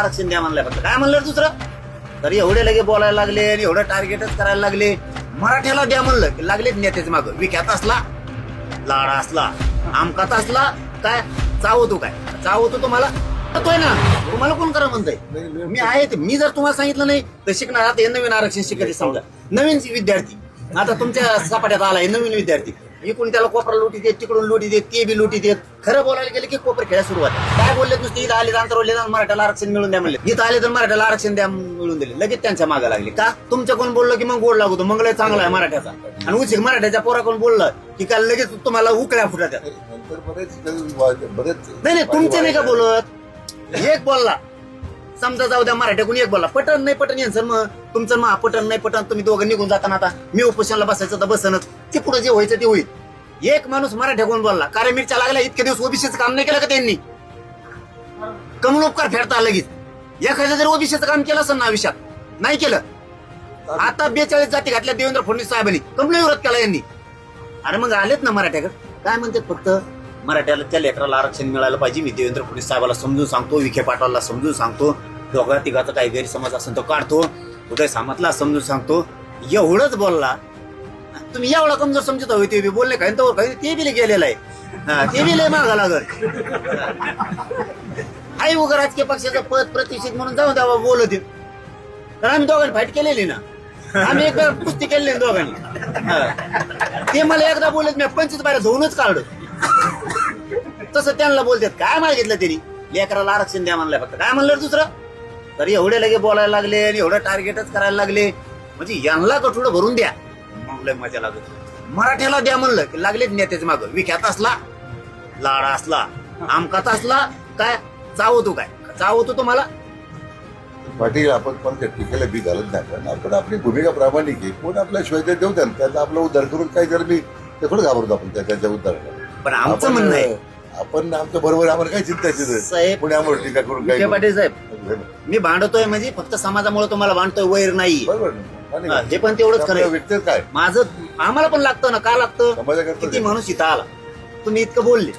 आरक्षण द्या म्हणलंय फक्त काय म्हणलं दुसरं तर एवढे लगे बोलायला लागले आणि एवढं टार्गेटच करायला लागले. मराठ्याला द्या म्हणलं की लागले नेत्याचे मागं. विख्यात असला लाडा असला आमकात असला काय चावतो काय चावतो तुम्हाला करतोय ना तुम्हाला कोण करा म्हणतंय. मी आहे ते मी जर तुम्हाला सांगितलं नाही तर शिकणार. आता हे नवीन आरक्षण शिकायचे समजा नवीन विद्यार्थी आता तुमच्या सपाट्यात आलाय नवीन विद्यार्थी इकडून त्याला कोपरा लुटी देत तिकडून लुटी देत ते बी लुटी देत. खरं बोलायला गेलं की कोपर खेळा सुरुवात काय बोलले नुसते इथं आले अंतरवले मराठ्याला आरक्षण मिळून द्या म्हणले. इथं आले तर मराठ्याला आरक्षण द्या मिळून दिले लगेच त्यांच्या मागे लागले. का तुमच्या कोण बोललं की मग गोड लागतो मग लय चांगला आहे मराठ्याचा आणि उशीर मराठ्याच्या पोरा कोण बोललं की काय लगेच तुम्हाला उकळ्या फुटात. नाही तुमचे नाही का बोलत एक बोलला समजा जाऊ द्या मराठ्याकडून एक बोलला पटन नाही पटन यांचं मग तुमचं मग पटन नाही पटन तुम्ही दोघं निघून जाताना आता मी उपोषणाला बसायचं तर बसनच ते पुढे जे व्हायचं ते होईल. एक माणूस मराठ्याकडून बोलला कारण मिरच्या लागल्या इतके दिवस ओबीसीचं काम नाही केलं का त्यांनी कमलोपकार फेडता लगेच. एखाद्या जर ओबीसीचं काम केलं असेल ना आयुष्यात नाही केलं. आता 42 जाती घातल्या देवेंद्र फडणवीस साहेबांनी कमलो विरोध केला यांनी. अरे मग आलेत ना मराठ्याकडे काय म्हणतात फक्त मराठ्याला त्या लेकराला आरक्षण मिळालं पाहिजे. मी देवेंद्र फडणवीस साहेबाला समजून सांगतो विखे पाटलाला समजून सांगतो दोघा तिघाचा काही गैरसमज असेल तो काढतो उदय सामंतला समजून सांगतो. एवढंच बोलला तुम्ही एवढा कमजोर समजत हवे ते बी बोलले काय तो ते बी गेलेलं आहे ते बी लय मागा लागत आई उगा राजकीय पक्षाचं पद प्रतिष्ठित म्हणून जाऊन द्यावा बोलत तर आम्ही दोघांनी फाईट केलेली ना आम्ही एकदा कुस्ती केलेली दोघांनी. ते मला एकदा बोलत मी 25 बाहेर धुवूनच काढलं तसं त्यांना बोलतात काय मागितलं त्यांनी लेकराला आरक्षण द्या म्हणलंय फक्त काय म्हणलं दुसरं तर एवढे लगे बोलायला लागले आणि एवढं टार्गेटच करायला लागले. म्हणजे यांना कठोडं भरून द्या मग लय मजा लागत. मराठ्याला द्या म्हणलं की लागले नेत्याचे मागं. विख्यात असला लाडा असला आमकात असला काय चावतो काय चावतो तुम्हाला. पाटील आपण पण त्या टीकेला बी घालत नाही कारण आपण आपली भूमिका प्रामाणिक आहे. कोण आपल्या श्वेत देऊ द्या त्याचा आपला उद्धार करून काही जर मी ते थोडं घाबरतो आपण त्याच्या उद्धार. पण आमचं म्हणणं आहे आपण आमच्या बरोबर आम्हाला काय चिंता साहेब पुणे आम्हाला टीका करून काय पाटील साहेब मी भांडतोय म्हणजे फक्त समाजामुळे तुम्हाला भांडतोय वैर नाही हे पण तेवढंच खरं व्यक्ती काय माझं आम्हाला पण लागतं ना का लागतं किती माणूस इथं आला तुम्ही इतकं बोलले